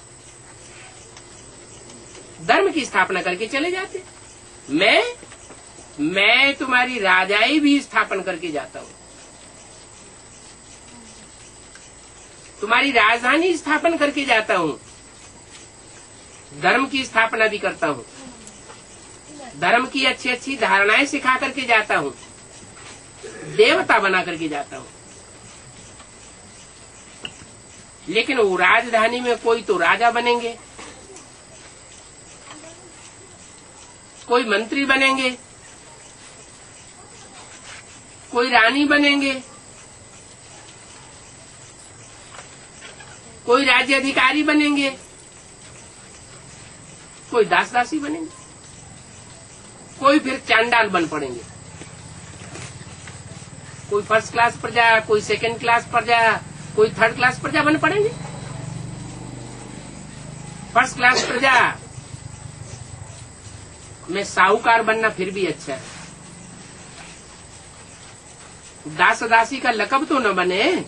धर्म की स्थापना करके चले जाते। मैं तुम्हारी राजाई भी स्थापन करके जाता हूँ, तुम्हारी राजधानी स्थापन करके जाता हूँ, धर्म की स्थापना भी करता हूँ, धर्म की अच्छी अच्छी धारणाएं सिखा करके जाता हूँ, देवता बना करके जाता हूँ। लेकिन वो राजधानी में कोई तो राजा बनेंगे, कोई मंत्री बनेंगे, कोई रानी बनेंगे, कोई राज्य अधिकारी बनेंगे, कोई दास दासी बनेंगे, कोई फिर चांडाल बन पड़ेंगे। कोई फर्स्ट क्लास प्रजा, कोई सेकंड क्लास प्रजा, कोई थर्ड क्लास प्रजा बन पड़ेंगे। फर्स्ट क्लास प्रजा में साहूकार बनना फिर भी अच्छा है, दास दासी का लकब तो न बने।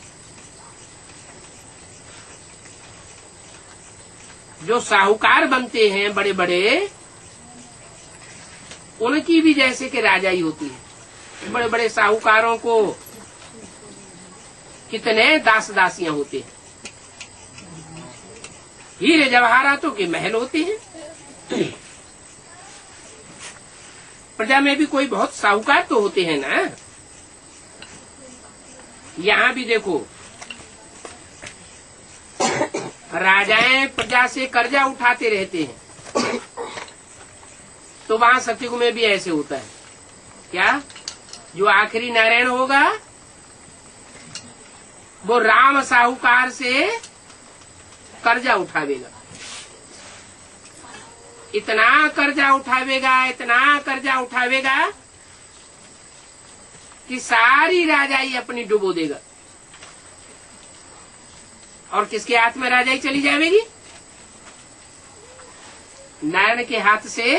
जो साहूकार बनते हैं बड़े बड़े, उनकी भी जैसे कि राजाई होती है। बड़े बड़े साहूकारों को कितने दास दासियां होते हैं, हीरे जवाहरातों के महल होते हैं। प्रजा में भी कोई बहुत साहूकार तो होते हैं ना। यहाँ भी देखो, राजाएं प्रजा से कर्जा उठाते रहते हैं, तो वहां सतयुग में भी ऐसे होता है। क्या? जो आखिरी नारायण होगा वो राम साहूकार से कर्जा उठावेगा, इतना कर्जा उठावेगा, इतना कर्जा उठावेगा कि सारी राजाई अपनी डुबो देगा। और किसके हाथ में राजाई चली जाएगी? नारायण के हाथ से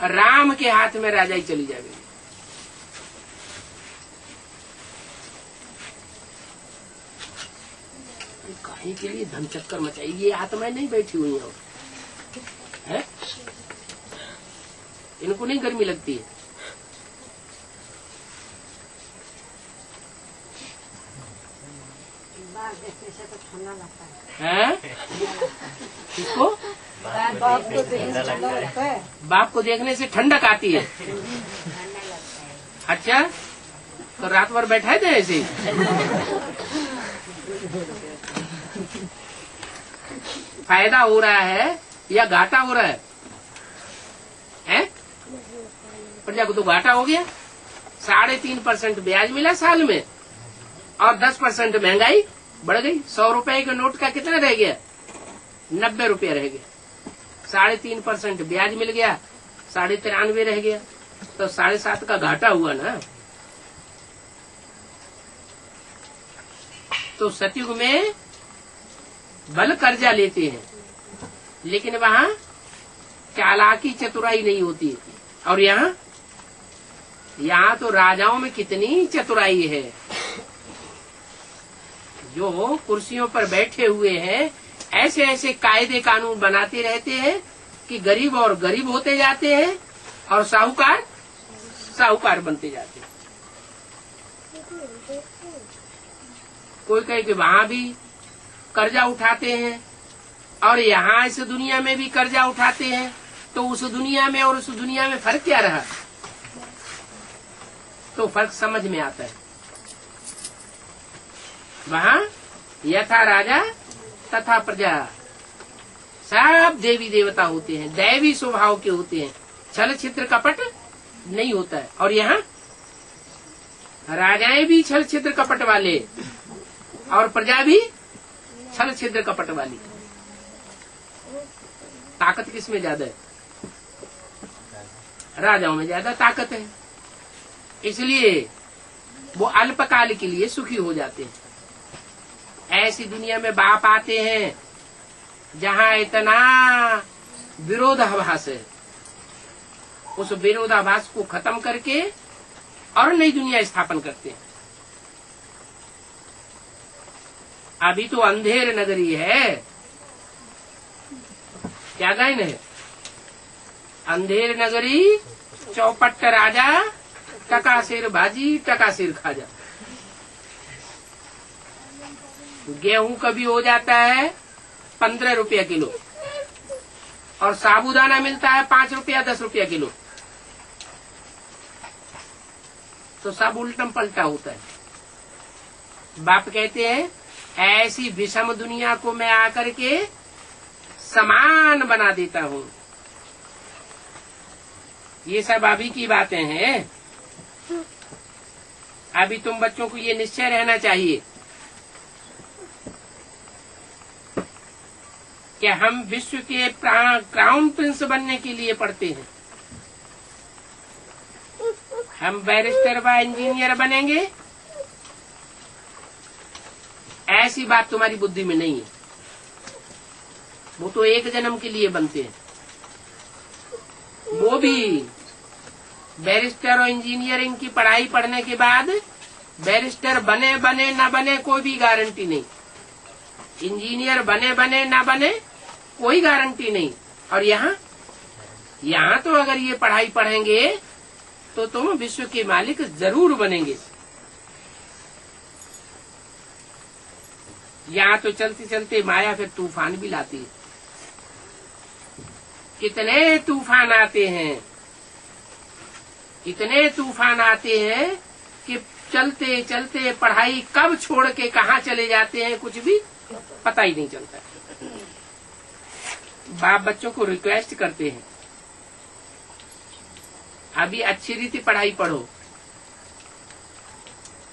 राम के हाथ में राजाई चली जाएगी। काहे के लिए धन चक्कर मचाई? ये आत्माएं नहीं बैठी हुई है? इनको नहीं गर्मी लगती है? देखने से तो ठंडा लगता है। हैं? किसको? बाप को देखने से ठंडा लगता है। बाप को देखने से ठंडक आती है। अच्छा, तो रात भर बैठे थे ऐसे ही? फायदा हो रहा है या घाटा हो रहा है? हैं? प्रजा को तो घाटा हो गया। 3.5% ब्याज मिला साल में और 10% महंगाई बढ़ गई। 100 रुपए के नोट का कितना रह गया? 90 रुपया रह गया। 3.5% ब्याज मिल गया, 93.5 रह गया, तो 7.5 का घाटा हुआ ना। तो सतयुग में बल कर्जा लेते हैं, लेकिन वहाँ चालाकी चतुराई नहीं होती। और यहाँ तो राजाओं में कितनी चतुराई है। जो कुर्सियों पर बैठे हुए हैं, ऐसे ऐसे कायदे कानून बनाते रहते हैं कि गरीब और गरीब होते जाते हैं और साहूकार साहूकार बनते जाते हैं। कोई कहे कि वहाँ भी कर्जा उठाते हैं और यहाँ इस दुनिया में भी कर्जा उठाते हैं, तो उस दुनिया में और उस दुनिया में फर्क क्या रहा? तो फर्क समझ में आता है। वहाँ यथा राजा तथा प्रजा, सब देवी देवता होते हैं, दैवी स्वभाव के होते हैं, छल छिद्र कपट नहीं होता है। और यहाँ राजाएं भी छल छिद्र कपट वाले और प्रजा भी छल छिद्र कपट वाली। ताकत किसमें ज्यादा है? राजाओं में ज्यादा ताकत है, इसलिए वो अल्पकाल के लिए सुखी हो जाते हैं। ऐसी दुनिया में बाप आते हैं जहाँ इतना विरोधाभास है, उस विरोधाभास को खत्म करके और नई दुनिया स्थापन करते हैं। अभी तो अंधेर नगरी है, क्या गायन है? अंधेर नगरी चौपट राजा, टका सिर भाजी टका सिर खाजा। गेहूं कभी हो जाता है 15 रुपया किलो और साबूदाना मिलता है 5 रुपया 10 रुपया किलो, तो सब उल्टम पलटा होता है। बाप कहते हैं ऐसी विषम दुनिया को मैं आकर के समान बना देता हूँ। ये सब अभी की बातें हैं। अभी तुम बच्चों को ये निश्चय रहना चाहिए कि हम विश्व के क्राउन प्रिंस बनने के लिए पढ़ते हैं। हम बैरिस्टर व इंजीनियर बनेंगे, ऐसी बात तुम्हारी बुद्धि में नहीं है। वो तो एक जन्म के लिए बनते हैं। वो भी बैरिस्टर और इंजीनियरिंग की पढ़ाई पढ़ने के बाद बैरिस्टर बने बने ना बने कोई भी गारंटी नहीं, इंजीनियर बने बने ना बने कोई गारंटी नहीं। और यहाँ तो अगर ये पढ़ाई पढ़ेंगे तो तुम विश्व के मालिक जरूर बनेंगे। यहाँ तो चलते चलते माया फिर तूफान भी लाती है। कितने तूफान आते हैं, इतने तूफान आते हैं कि चलते चलते पढ़ाई कब छोड़ के कहाँ चले जाते हैं कुछ भी पता ही नहीं चलता। बाप बच्चों को रिक्वेस्ट करते हैं अभी अच्छी रीति पढ़ाई पढ़ो,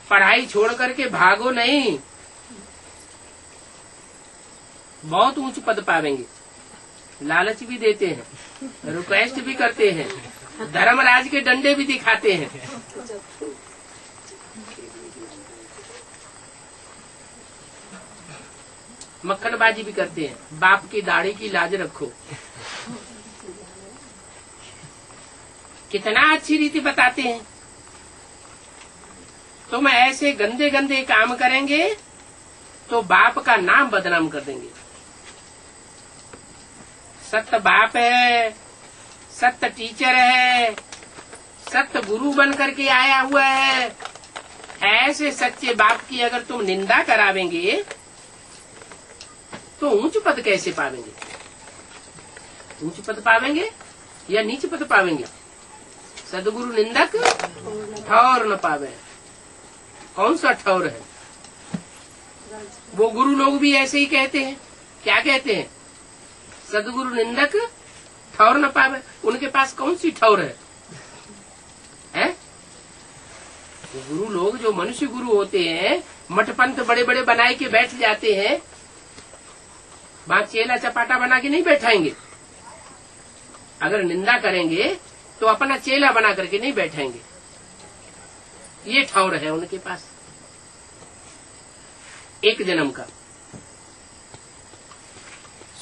पढ़ाई छोड़ करके भागो नहीं, बहुत ऊंच पद पावेंगे। लालच भी देते हैं, रिक्वेस्ट भी करते हैं, धर्मराज के डंडे भी दिखाते हैं। मक्खनबाजी भी करते हैं, बाप की दाढ़ी की लाज रखो। कितना अच्छी रीति बताते हैं। तुम ऐसे गंदे गंदे काम करेंगे तो बाप का नाम बदनाम कर देंगे। सत्य बाप है, सत्य टीचर है, सत्य गुरु बन करके आया हुआ है। ऐसे सच्चे बाप की अगर तुम निंदा करावेंगे तो ऊंच पद कैसे पावेंगे? ऊंच पद पावेंगे या नीच पद पावेंगे? सदगुरु निंदक ठौर न पावे। कौन सा ठौर है? वो गुरु लोग भी ऐसे ही कहते हैं। क्या कहते हैं? सदगुरु निंदक ठौर न पावे। उनके पास कौन सी ठौर है? वो गुरु लोग जो मनुष्य गुरु होते हैं, मठ पंथ बड़े बड़े बनाए के बैठ जाते हैं, वहां चेला चपाटा बना के नहीं बैठाएंगे। अगर निंदा करेंगे तो अपना चेला बना करके नहीं बैठाएंगे। ये ठौर है उनके पास एक जन्म का।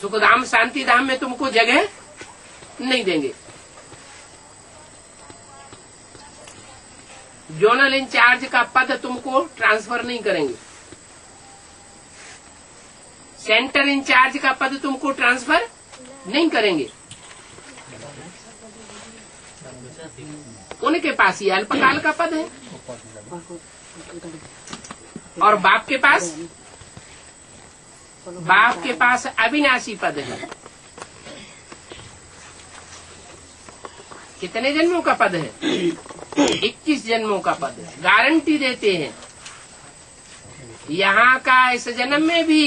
सुखधाम शांति धाम में तुमको जगह नहीं देंगे। जोनल इंचार्ज का पद तुमको ट्रांसफर नहीं करेंगे। सेंटर इंचार्ज का पद तुमको ट्रांसफर नहीं करेंगे। उनके पास ये अल्पकाल का पद है। और बाप के पास अविनाशी पद है। कितने जन्मों का पद है? 21 जन्मों का पद है। गारंटी देते हैं यहाँ का इस जन्म में भी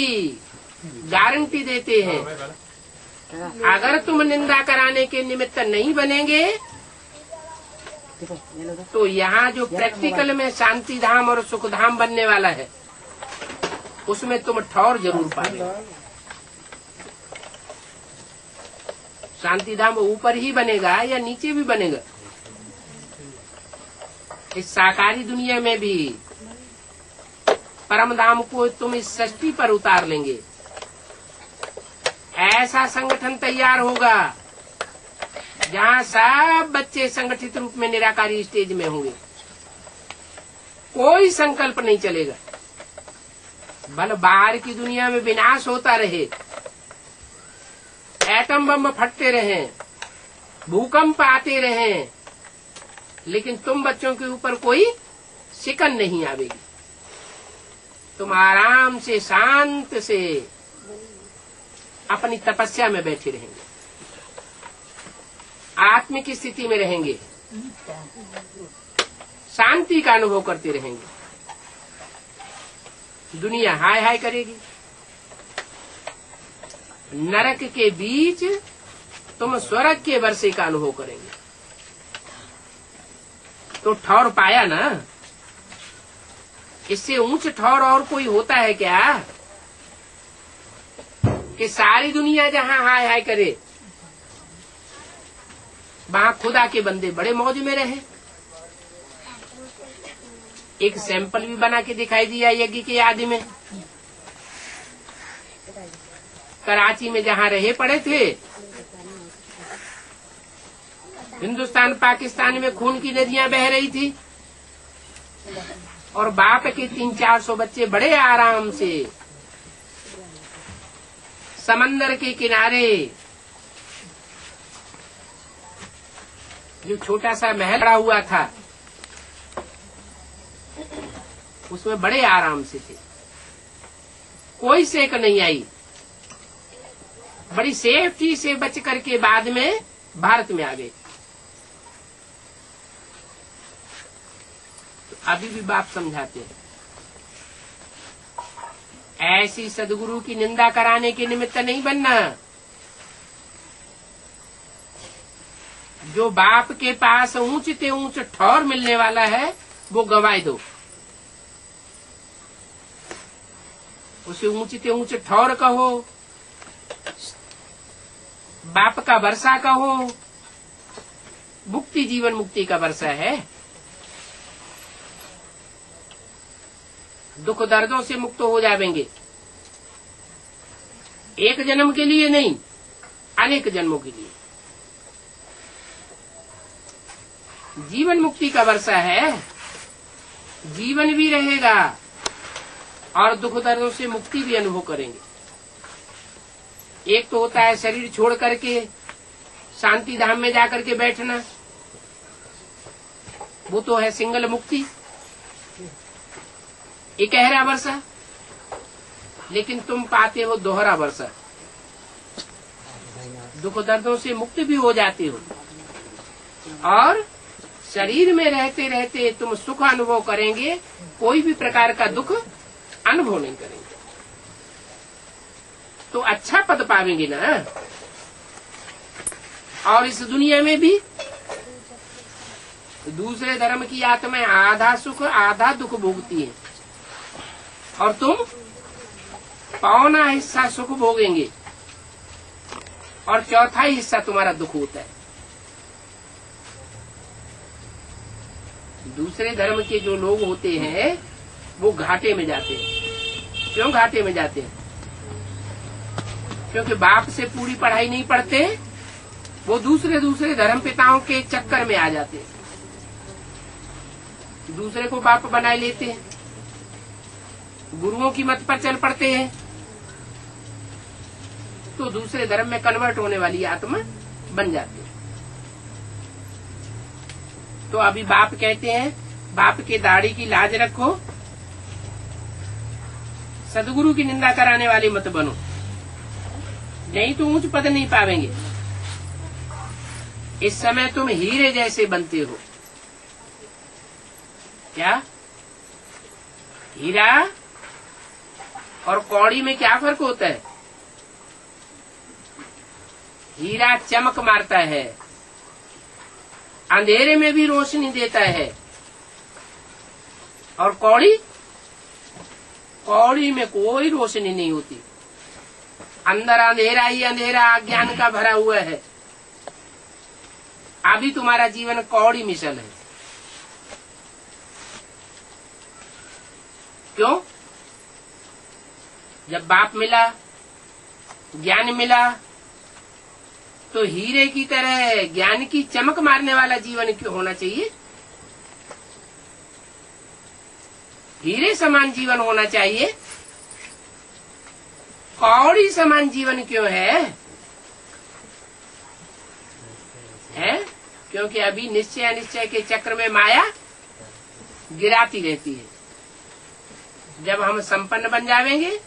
गारंटी देते हैं। अगर तुम निंदा कराने के निमित्त नहीं बनेंगे तो यहाँ जो प्रैक्टिकल में शांति धाम और सुख धाम बनने वाला है उसमें तुम ठौर जरूर पाओगे। शांति धाम ऊपर ही बनेगा या नीचे भी बनेगा? इस साकारी दुनिया में भी परम धाम को तुम इस सृष्टि पर उतार लेंगे। ऐसा संगठन तैयार होगा जहाँ सब बच्चे संगठित रूप में निराकारी स्टेज में होंगे। कोई संकल्प नहीं चलेगा। भले बाहर की दुनिया में विनाश होता रहे, एटम बम फटते रहें, भूकंप आते रहें, लेकिन तुम बच्चों के ऊपर कोई शिकन नहीं आवेगी। तुम आराम से शांत से अपनी तपस्या में बैठे रहेंगे, आत्मिक स्थिति में रहेंगे, शांति का अनुभव करते रहेंगे। दुनिया हाय हाय करेगी। नरक के बीच तुम स्वर्ग के वर्षे का अनुभव करेंगे। तो ठौर पाया ना? इससे ऊंच ठौर और कोई होता है क्या? कि सारी दुनिया जहां हाय हाय करे वहां खुदा के बंदे बड़े मौज में रहे। एक सैंपल भी बना के दिखाई दिया यज्ञ के आदि में। कराची में जहां रहे पड़े थे, हिंदुस्तान पाकिस्तान में खून की नदियां बह रही थी और बाप के 300-400 बच्चे बड़े आराम से समंदर के किनारे जो छोटा सा महल बना हुआ था उसमें बड़े आराम से थे। कोई सेक नहीं आई। बड़ी सेफ्टी से बच करके बाद में भारत में आ गए। तो अभी भी बाप समझाते हैं ऐसी सदगुरु की निंदा कराने के निमित्त नहीं बनना। जो बाप के पास ऊंच से ऊंच ठौर मिलने वाला है वो गवाए दो। उसे ऊंच से ऊंच ठौर कहो, बाप का वर्षा कहो, मुक्ति जीवन मुक्ति का वर्षा है। दुख दर्दों से मुक्त हो जाएंगे। एक जन्म के लिए नहीं, अनेक जन्मों के लिए। जीवन मुक्ति का वर्षा है। जीवन भी रहेगा और दुख दर्दों से मुक्ति भी अनुभव करेंगे। एक तो होता है शरीर छोड़ करके शांति धाम में जाकर के बैठना, वो तो है सिंगल मुक्ति, इकहरा वर्षा। लेकिन तुम पाते हो दोहरा वर्षा, दुख दर्दों से मुक्त भी हो जाते हो, और शरीर में रहते रहते तुम सुख अनुभव करेंगे, कोई भी प्रकार का दुख अनुभव नहीं करेंगे, तो अच्छा पद पावेंगे ना। और इस दुनिया में भी दूसरे धर्म की आत्माएं आधा सुख आधा दुख भोगती है, और तुम पौना हिस्सा सुख भोगेंगे और चौथा हिस्सा तुम्हारा दुख होता है। दूसरे धर्म के जो लोग होते हैं वो घाटे में जाते हैं। क्यों घाटे में जाते हैं? क्योंकि बाप से पूरी पढ़ाई नहीं पढ़ते, वो दूसरे धर्म पिताओं के चक्कर में आ जाते हैं, दूसरे को बाप बना लेते हैं, गुरुओं की मत पर चल पड़ते हैं, तो दूसरे धर्म में कन्वर्ट होने वाली आत्मा बन जाती है। तो अभी बाप कहते हैं, बाप के दाढ़ी की लाज रखो, सदगुरु की निंदा कराने वाले मत बनो, नहीं तो ऊंच पद नहीं पावेंगे। इस समय तुम हीरे जैसे बनते हो। क्या? हीरा और कौड़ी में क्या फर्क होता है? हीरा चमक मारता है, अंधेरे में भी रोशनी देता है, और कौड़ी में कोई रोशनी नहीं होती, अंदर अंधेरा ही अंधेरा अज्ञान का भरा हुआ है। अभी तुम्हारा जीवन कौड़ी मिसल है। क्यों? जब बाप मिला, ज्ञान मिला, तो हीरे की तरह ज्ञान की चमक मारने वाला जीवन क्यों होना चाहिए? हीरे समान जीवन होना चाहिए, कौड़ी समान जीवन क्यों है? क्योंकि अभी निश्चय अनिश्चय के चक्र में माया गिराती रहती है। जब हम संपन्न बन जाएंगे,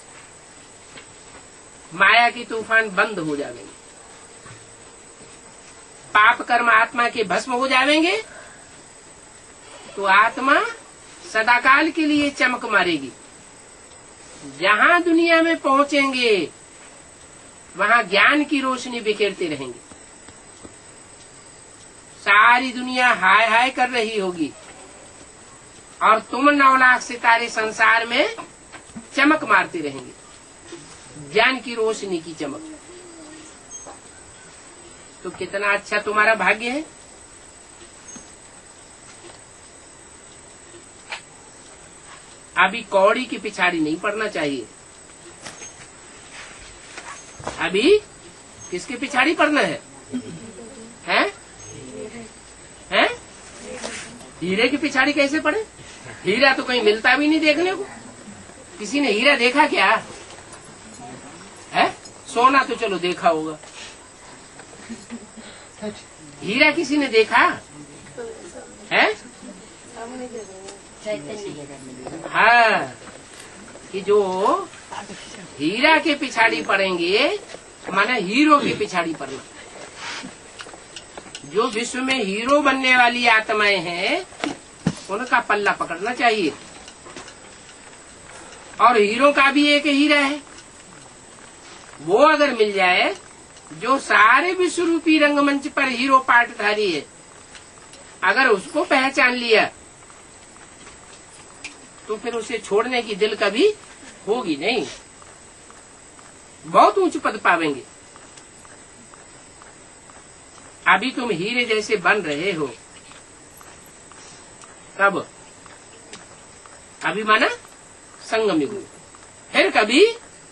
माया की तूफान बंद हो जाएंगे, पाप कर्म आत्मा के भस्म हो जाएंगे, तो आत्मा सदाकाल के लिए चमक मारेगी। जहाँ दुनिया में पहुंचेंगे वहाँ ज्ञान की रोशनी बिखेरते रहेंगे। सारी दुनिया हाय हाय कर रही होगी, और तुम 9 लाख सितारे संसार में चमक मारते रहेंगे, ज्ञान की रोशनी की चमक। तो कितना अच्छा तुम्हारा भाग्य है। अभी कौड़ी की पिछाड़ी नहीं पड़ना चाहिए। अभी किसके पिछाड़ी पड़ना है? हैं? हैं? हीरे की पिछाड़ी कैसे पड़े? हीरा तो कहीं मिलता भी नहीं देखने को। किसी ने हीरा देखा क्या है? सोना तो चलो देखा होगा, हीरा किसी ने देखा है? हाँ, कि जो हीरा के पिछाड़ी पड़ेंगे माने हीरो के पिछाड़ी पड़ना। जो विश्व में हीरो बनने वाली आत्माएं हैं उनका पल्ला पकड़ना चाहिए। और हीरो का भी एक हीरा है, वो अगर मिल जाए, जो सारे विश्व रूपी रंगमंच पर हीरो पाटधारी है, अगर उसको पहचान लिया तो फिर उसे छोड़ने की दिल कभी होगी नहीं। बहुत ऊंच पद पावेंगे। अभी तुम हीरे जैसे बन रहे हो। कब? अभी माना संगम युग में। फिर कभी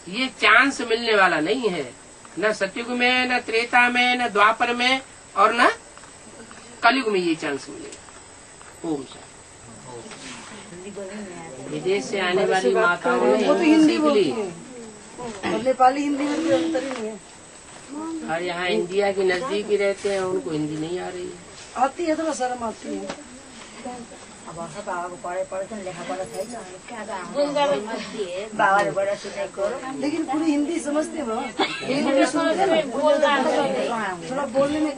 ये चांस मिलने वाला नहीं है, न सतयुग में, न त्रेता में, न द्वापर में, और न कलयुग में ये चांस मिलेगा। ओम शांति। विदेश से आने वाली माताओं ने वो तो हिंदी सीख ली, और नेपाली हिंदी में कोई अंतर ही नहीं है। और यहाँ इंडिया के नजदीक ही रहते हैं, उनको हिंदी नहीं आ रही है। आती है, थोड़ा शर्म आती है। अब बाबाको पढाइ पढ्छन् लेखा पढा छैन बाबाबाट सुनेको लेकिन पूरी हिंदी समझते हो, इंग्लिश थोड़ा बोलने में